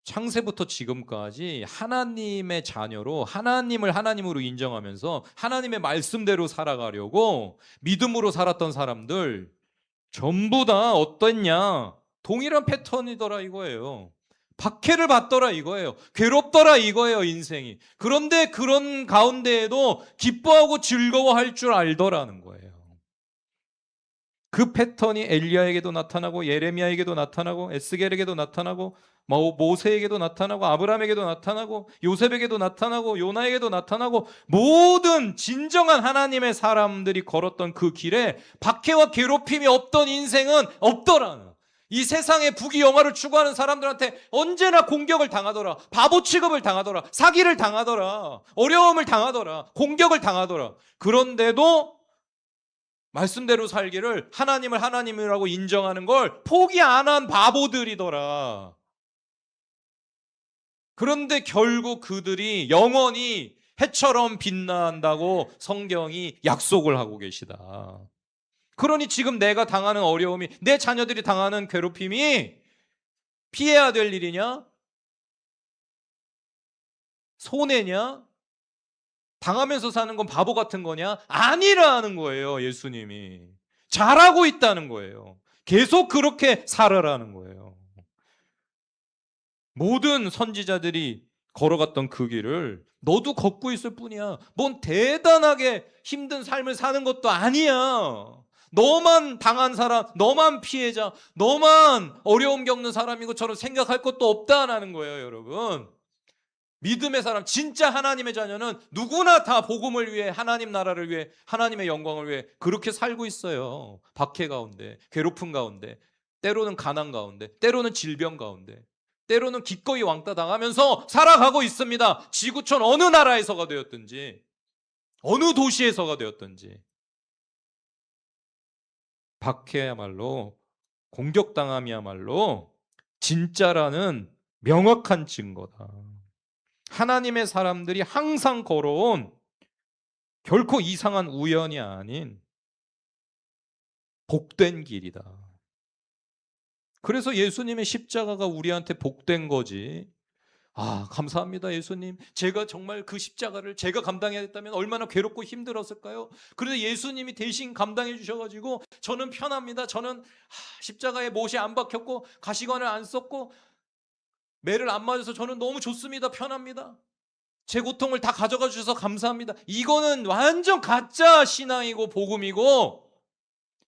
Speaker 1: 창세부터 지금까지 하나님의 자녀로 하나님을 하나님으로 인정하면서 하나님의 말씀대로 살아가려고 믿음으로 살았던 사람들 전부 다 어땠냐? 동일한 패턴이더라 이거예요. 박해를 받더라 이거예요. 괴롭더라 이거예요, 인생이. 그런데 그런 가운데에도 기뻐하고 즐거워할 줄 알더라는 거예요. 그 패턴이 엘리야에게도 나타나고 예레미야에게도 나타나고 에스겔에게도 나타나고 모세에게도 나타나고 아브라함에게도 나타나고 요셉에게도 나타나고 요나에게도 나타나고 모든 진정한 하나님의 사람들이 걸었던 그 길에 박해와 괴롭힘이 없던 인생은 없더라는, 이 세상의 부귀영화를 추구하는 사람들한테 언제나 공격을 당하더라. 바보 취급을 당하더라. 사기를 당하더라. 어려움을 당하더라. 공격을 당하더라. 그런데도 말씀대로 살기를 하나님을 하나님이라고 인정하는 걸 포기 안 한 바보들이더라. 그런데 결국 그들이 영원히 해처럼 빛난다고 성경이 약속을 하고 계시다. 그러니 지금 내가 당하는 어려움이, 내 자녀들이 당하는 괴롭힘이 피해야 될 일이냐? 손해냐? 당하면서 사는 건 바보 같은 거냐? 아니라는 거예요. 예수님이 잘하고 있다는 거예요. 계속 그렇게 살아라는 거예요. 모든 선지자들이 걸어갔던 그 길을 너도 걷고 있을 뿐이야. 뭔 대단하게 힘든 삶을 사는 것도 아니야. 너만 당한 사람, 너만 피해자, 너만 어려움 겪는 사람인 것처럼 생각할 것도 없다는 거예요, 여러분. 믿음의 사람, 진짜 하나님의 자녀는 누구나 다 복음을 위해, 하나님 나라를 위해, 하나님의 영광을 위해 그렇게 살고 있어요. 박해 가운데, 괴롭힘 가운데, 때로는 가난 가운데, 때로는 질병 가운데, 때로는 기꺼이 왕따 당하면서 살아가고 있습니다. 지구촌 어느 나라에서가 되었든지, 어느 도시에서가 되었든지. 박해야말로, 공격당함이야말로 진짜라는 명확한 증거다. 하나님의 사람들이 항상 걸어온 결코 이상한 우연이 아닌 복된 길이다. 그래서 예수님의 십자가가 우리한테 복된 거지. 아, 감사합니다, 예수님. 제가 정말 그 십자가를 제가 감당해야 했다면 얼마나 괴롭고 힘들었을까요? 그런데 예수님이 대신 감당해 주셔가지고 저는 편합니다. 저는 십자가에 못이 안 박혔고 가시관을 안 썼고 매를 안 맞아서 저는 너무 좋습니다. 편합니다. 제 고통을 다 가져가 주셔서 감사합니다. 이거는 완전 가짜 신앙이고 복음이고,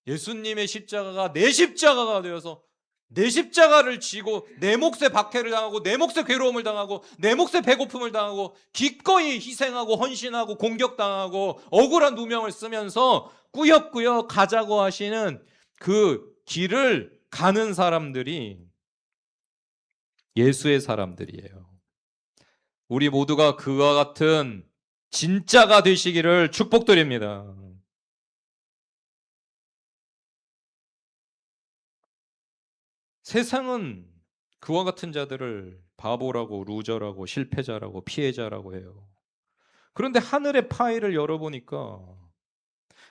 Speaker 1: 예수님의 십자가가 내 십자가가 되어서 내 십자가를 지고 내 몫의 박해를 당하고 내 몫의 괴로움을 당하고 내 몫의 배고픔을 당하고 기꺼이 희생하고 헌신하고 공격당하고 억울한 누명을 쓰면서 꾸역꾸역 가자고 하시는 그 길을 가는 사람들이 예수의 사람들이에요. 우리 모두가 그와 같은 진짜가 되시기를 축복드립니다. 세상은 그와 같은 자들을 바보라고, 루저라고, 실패자라고, 피해자라고 해요. 그런데 하늘의 파일을 열어보니까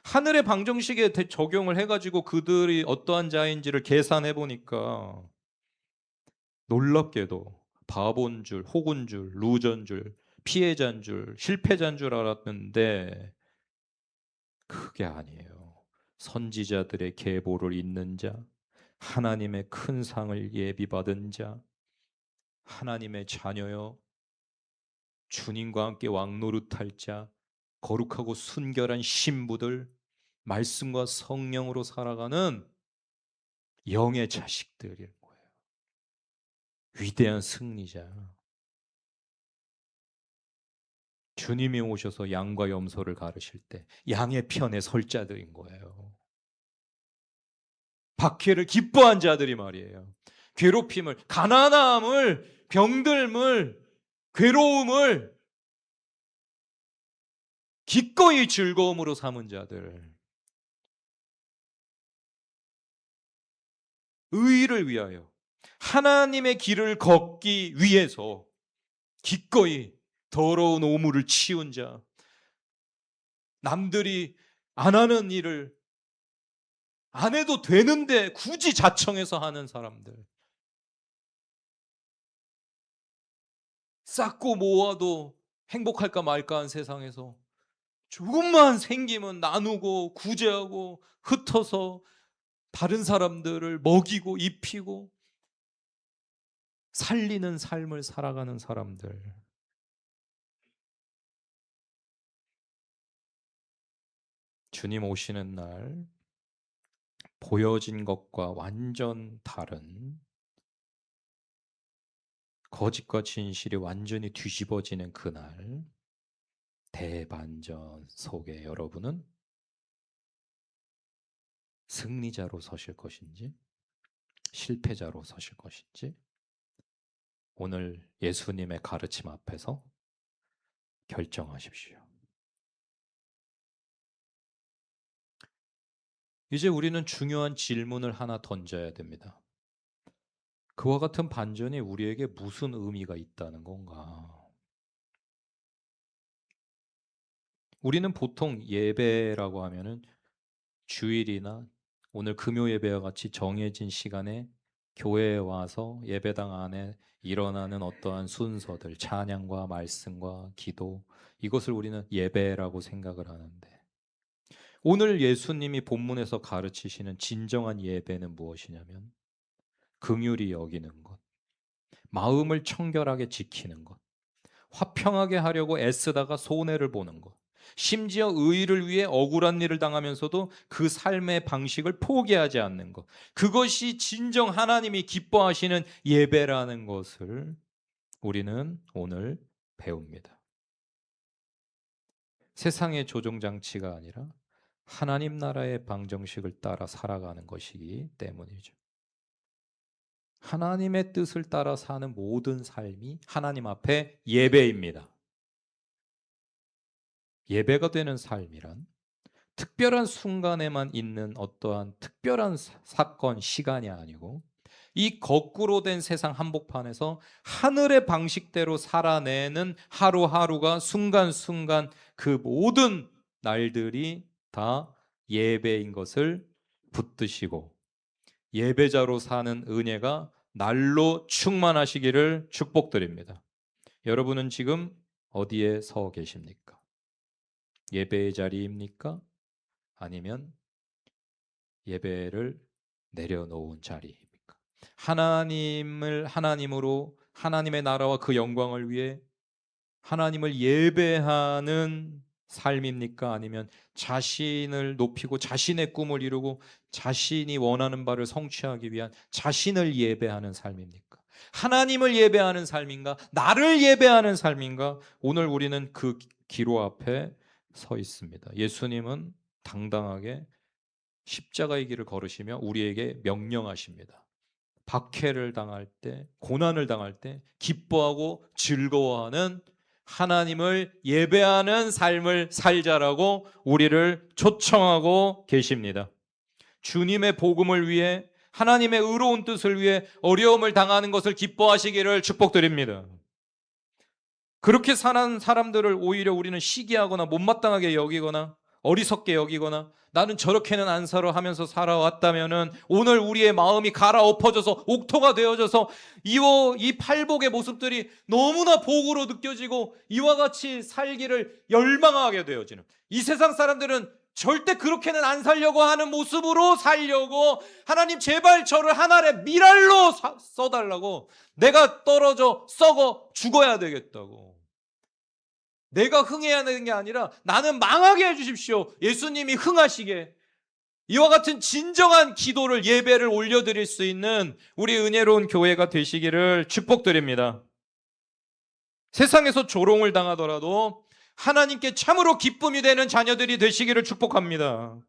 Speaker 1: 하늘의 방정식에 적용을 해가지고 그들이 어떠한 자인지를 계산해 보니까 놀랍게도 바본 줄, 혹은 줄, 루저인 줄, 피해자인 줄, 실패자인 줄 알았는데 그게 아니에요. 선지자들의 계보를 잇는 자, 하나님의 큰 상을 예비받은 자, 하나님의 자녀여, 주님과 함께 왕노릇할 자, 거룩하고 순결한 신부들, 말씀과 성령으로 살아가는 영의 자식들일 거예요. 위대한 승리자. 주님이 오셔서 양과 염소를 가르실 때 양의 편에 설 자들인 거예요. 박해를 기뻐한 자들이 말이에요. 괴롭힘을, 가난함을, 병들음을, 괴로움을 기꺼이 즐거움으로 삼은 자들. 의를 위하여, 하나님의 길을 걷기 위해서 기꺼이 더러운 오물을 치운 자, 남들이 안 하는 일을 안 해도 되는데 굳이 자청해서 하는 사람들, 쌓고 모아도 행복할까 말까 한 세상에서 조금만 생기면 나누고 구제하고 흩어서 다른 사람들을 먹이고 입히고 살리는 삶을 살아가는 사람들. 주님 오시는 날 보여진 것과 완전 다른 거짓과 진실이 완전히 뒤집어지는 그날, 대반전 속에 여러분은 승리자로 서실 것인지 실패자로 서실 것인지 오늘 예수님의 가르침 앞에서 결정하십시오. 이제 우리는 중요한 질문을 하나 던져야 됩니다. 그와 같은 반전이 우리에게 무슨 의미가 있다는 건가? 우리는 보통 예배라고 하면은 주일이나 오늘 금요 예배와 같이 정해진 시간에 교회에 와서 예배당 안에 일어나는 어떠한 순서들, 찬양과 말씀과 기도, 이것을 우리는 예배라고 생각을 하는데 오늘 예수님이 본문에서 가르치시는 진정한 예배는 무엇이냐면 긍휼히 여기는 것, 마음을 청결하게 지키는 것, 화평하게 하려고 애쓰다가 손해를 보는 것, 심지어 의를 위해 억울한 일을 당하면서도 그 삶의 방식을 포기하지 않는 것, 그것이 진정 하나님이 기뻐하시는 예배라는 것을 우리는 오늘 배웁니다. 세상의 조종장치가 아니라 하나님 나라의 방정식을 따라 살아가는 것이기 때문이죠. 하나님의 뜻을 따라 사는 모든 삶이 하나님 앞에 예배입니다. 예배가 되는 삶이란 특별한 순간에만 있는 어떠한 특별한 사건, 시간이 아니고 이 거꾸로 된 세상 한복판에서 하늘의 방식대로 살아내는 하루하루가 순간순간 그 모든 날들이 다 예배인 것을 붙드시고 예배자로 사는 은혜가 날로 충만하시기를 축복드립니다. 여러분은 지금 어디에 서 계십니까? 예배의 자리입니까? 아니면 예배를 내려놓은 자리입니까? 하나님을 하나님으로 하나님의 나라와 그 영광을 위해 하나님을 예배하는 삶입니까? 아니면 자신을 높이고 자신의 꿈을 이루고 자신이 원하는 바를 성취하기 위한 자신을 예배하는 삶입니까? 하나님을 예배하는 삶인가? 나를 예배하는 삶인가? 오늘 우리는 그 기로 앞에 서 있습니다. 예수님은 당당하게 십자가의 길을 걸으시며 우리에게 명령하십니다. 박해를 당할 때, 고난을 당할 때 기뻐하고 즐거워하는 하나님을 예배하는 삶을 살자라고 우리를 초청하고 계십니다. 주님의 복음을 위해, 하나님의 의로운 뜻을 위해 어려움을 당하는 것을 기뻐하시기를 축복드립니다. 그렇게 사는 사람들을 오히려 우리는 시기하거나 못마땅하게 여기거나 어리석게 여기거나 나는 저렇게는 안 살아 하면서 살아왔다면은 오늘 우리의 마음이 갈아엎어져서 옥토가 되어져서 이 팔복의 모습들이 너무나 복으로 느껴지고 이와 같이 살기를 열망하게 되어지는, 이 세상 사람들은 절대 그렇게는 안 살려고 하는 모습으로 살려고, 하나님 제발 저를 하늘의 미랄로 써달라고, 내가 떨어져 썩어 죽어야 되겠다고, 내가 흥해야 되는 게 아니라 나는 망하게 해주십시오, 예수님이 흥하시게, 이와 같은 진정한 기도를, 예배를 올려드릴 수 있는 우리 은혜로운 교회가 되시기를 축복드립니다. 세상에서 조롱을 당하더라도 하나님께 참으로 기쁨이 되는 자녀들이 되시기를 축복합니다.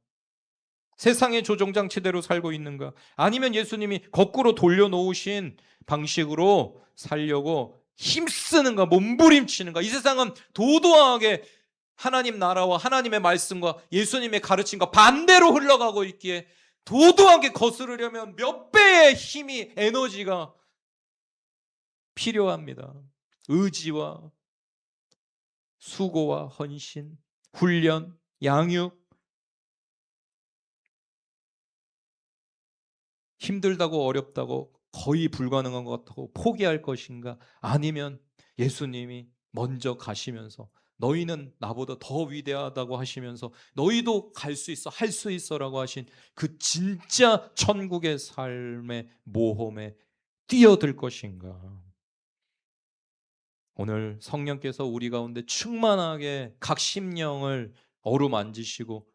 Speaker 1: 세상의 조종장치대로 살고 있는가? 아니면 예수님이 거꾸로 돌려놓으신 방식으로 살려고 힘쓰는가? 몸부림치는가? 이 세상은 도도하게 하나님 나라와 하나님의 말씀과 예수님의 가르침과 반대로 흘러가고 있기에 도도하게 거스르려면 몇 배의 힘이, 에너지가 필요합니다. 의지와 수고와 헌신, 훈련, 양육. 힘들다고 어렵다고 거의 불가능한 것 같다고 포기할 것인가? 아니면 예수님이 먼저 가시면서 너희는 나보다 더 위대하다고 하시면서 너희도 갈 수 있어, 할 수 있어라고 하신 그 진짜 천국의 삶의 모험에 뛰어들 것인가? 오늘 성령께서 우리 가운데 충만하게 각 심령을 어루만지시고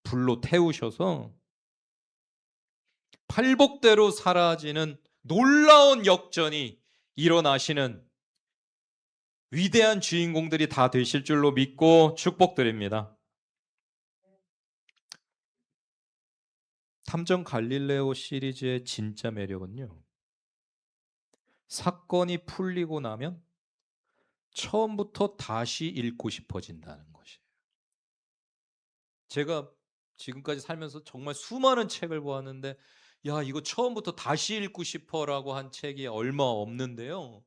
Speaker 1: 불로 태우셔서 팔복대로 사라지는 놀라운 역전이 일어나시는 위대한 주인공들이 다 되실 줄로 믿고 축복드립니다. 탐정 갈릴레오 시리즈의 진짜 매력은요, 사건이 풀리고 나면 처음부터 다시 읽고 싶어진다는 것이에요. 제가 지금까지 살면서 정말 수많은 책을 보았는데, 야, 이거 처음부터 다시 읽고 싶어라고 한 책이 얼마 없는데요.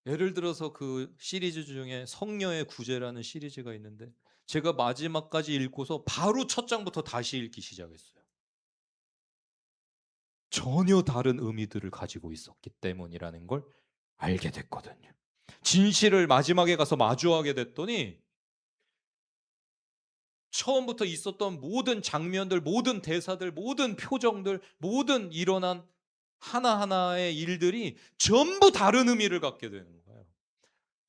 Speaker 1: 예를 들어서 그 시리즈 중에 성녀의 구제라는 시리즈가 있는데, 제가 마지막까지 읽고서 바로 첫 장부터 다시 읽기 시작했어요. 전혀 다른 의미들을 가지고 있었기 때문이라는 걸 알게 됐거든요. 진실을 마지막에 가서 마주하게 됐더니 처음부터 있었던 모든 장면들, 모든 대사들, 모든 표정들, 모든 일어난 하나하나의 일들이 전부 다른 의미를 갖게 되는 거예요.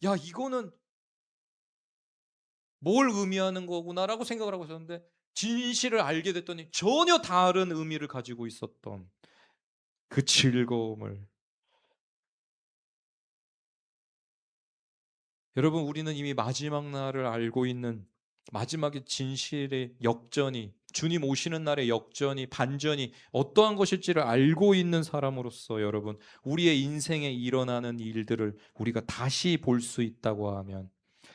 Speaker 1: 야, 이거는 뭘 의미하는 거구나라고 생각을 하고 있었는데, 진실을 알게 됐더니 전혀 다른 의미를 가지고 있었던 그 즐거움을, 여러분, 우리는 이미 마지막 날을 알고 있는, 마지막의 진실의 역전이, 주님 오시는 날의 역전이, 반전이 어떠한 것일지를 알고 있는 사람으로서 여러분, 우리의 인생에 일어나는 일들을 우리가 다시 볼 수 있다고 하면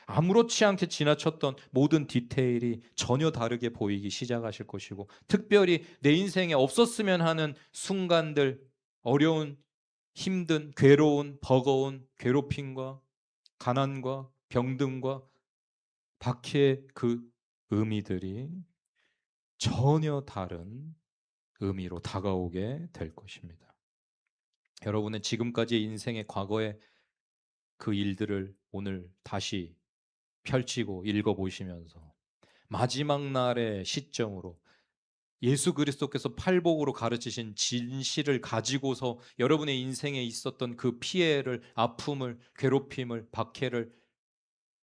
Speaker 1: 아무렇지 않게 지나쳤던 모든 디테일이 전혀 다르게 보이기 시작하실 것이고, 특별히 내 인생에 없었으면 하는 순간들, 어려운, 힘든, 괴로운, 버거운 괴롭힘과 가난과 병듦과 박해의 그 의미들이 전혀 다른 의미로 다가오게 될 것입니다. 여러분은 지금까지 인생의 과거의 그 일들을 오늘 다시 펼치고 읽어보시면서 마지막 날의 시점으로 예수 그리스도께서 팔복으로 가르치신 진실을 가지고서 여러분의 인생에 있었던 그 피해를, 아픔을, 괴롭힘을, 박해를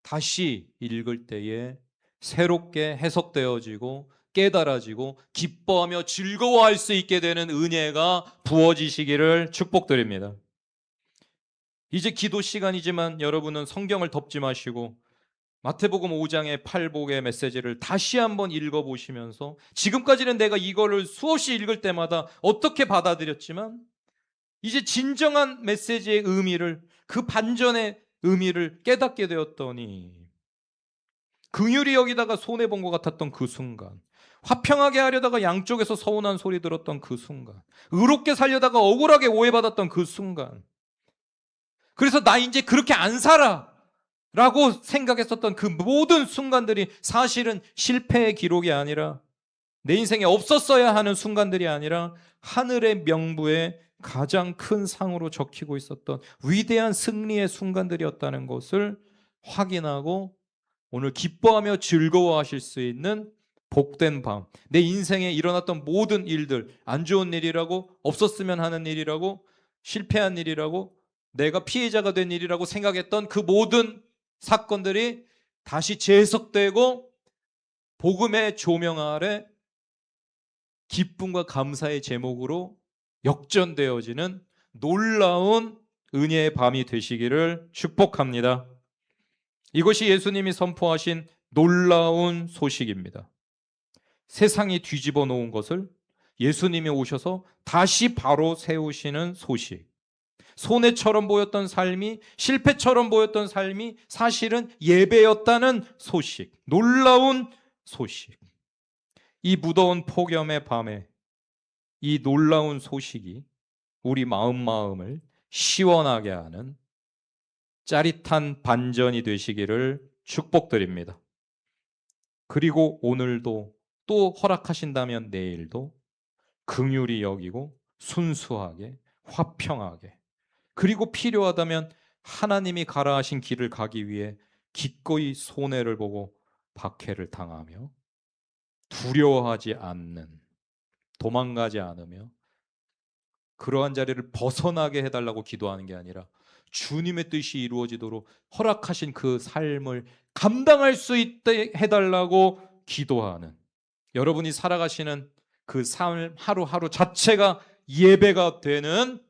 Speaker 1: 다시 읽을 때에 새롭게 해석되어지고 깨달아지고 기뻐하며 즐거워할 수 있게 되는 은혜가 부어지시기를 축복드립니다. 이제 기도 시간이지만 여러분은 성경을 덮지 마시고 마태복음 5장의 팔복의 메시지를 다시 한번 읽어보시면서 지금까지는 내가 이거를 수없이 읽을 때마다 어떻게 받아들였지만 이제 진정한 메시지의 의미를, 그 반전의 의미를 깨닫게 되었더니 긍휼히 여기다가 손해본 것 같았던 그 순간, 화평하게 하려다가 양쪽에서 서운한 소리 들었던 그 순간, 의롭게 살려다가 억울하게 오해받았던 그 순간, 그래서 나 이제 그렇게 안 살아 라고 생각했었던 그 모든 순간들이 사실은 실패의 기록이 아니라, 내 인생에 없었어야 하는 순간들이 아니라 하늘의 명부에 가장 큰 상으로 적히고 있었던 위대한 승리의 순간들이었다는 것을 확인하고 오늘 기뻐하며 즐거워하실 수 있는 복된 밤, 내 인생에 일어났던 모든 일들, 안 좋은 일이라고, 없었으면 하는 일이라고, 실패한 일이라고, 내가 피해자가 된 일이라고 생각했던 그 모든 사건들이 다시 재해석되고 복음의 조명 아래 기쁨과 감사의 제목으로 역전되어지는 놀라운 은혜의 밤이 되시기를 축복합니다. 이것이 예수님이 선포하신 놀라운 소식입니다. 세상이 뒤집어 놓은 것을 예수님이 오셔서 다시 바로 세우시는 소식. 손해처럼 보였던 삶이, 실패처럼 보였던 삶이 사실은 예배였다는 소식. 놀라운 소식. 이 무더운 폭염의 밤에 이 놀라운 소식이 우리 마음을 시원하게 하는 짜릿한 반전이 되시기를 축복드립니다. 그리고 오늘도 또 허락하신다면 내일도 긍휼히 여기고 순수하게, 화평하게, 그리고 필요하다면 하나님이 가라 하신 길을 가기 위해 기꺼이 손해를 보고 박해를 당하며 두려워하지 않는, 도망가지 않으며 그러한 자리를 벗어나게 해달라고 기도하는 게 아니라 주님의 뜻이 이루어지도록 허락하신 그 삶을 감당할 수 있게 해달라고 기도하는, 여러분이 살아가시는 그 삶 하루하루 자체가 예배가 되는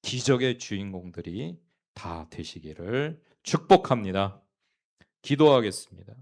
Speaker 1: 기적의 주인공들이 다 되시기를 축복합니다. 기도하겠습니다.